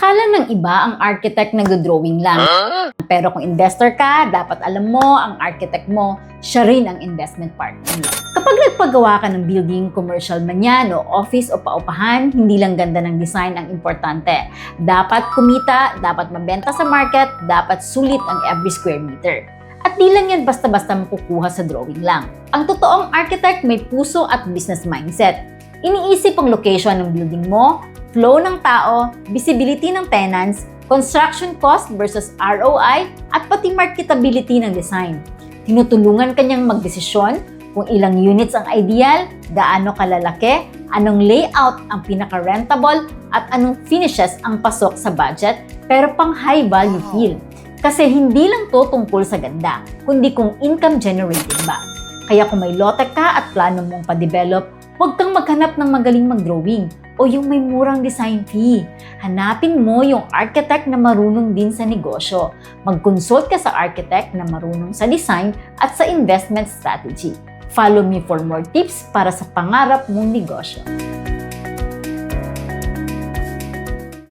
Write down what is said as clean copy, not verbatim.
Akala ng iba ang architect nag-drawing lang. Pero kung investor ka, dapat alam mo ang architect mo, siya rin ang investment partner mo. Kapag nagpagawa ka ng building, commercial man yan o office o paupahan, hindi lang ganda ng design ang importante. Dapat kumita, dapat mabenta sa market, dapat sulit ang every square meter. At di lang yan basta-basta makukuha sa drawing lang. Ang totoong architect may puso at business mindset. Iniisip ang location ng building mo, flow ng tao, visibility ng tenants, construction cost versus ROI, at pati marketability ng design. Tinutulungan kanyang magdesisyon kung ilang units ang ideal, gaano kalalaki, anong layout ang pinaka-rentable, at anong finishes ang pasok sa budget pero pang high value feel. Kasi hindi lang to tungkol sa ganda, kundi kung income generating ba. Kaya kung may lote ka at plano mong pa-develop, huwag kang maghanap ng magaling mag-drawing o yung may murang design fee. Hanapin mo yung architect na marunong din sa negosyo. Mag-consult ka sa architect na marunong sa design at sa investment strategy. Follow me for more tips para sa pangarap mong negosyo.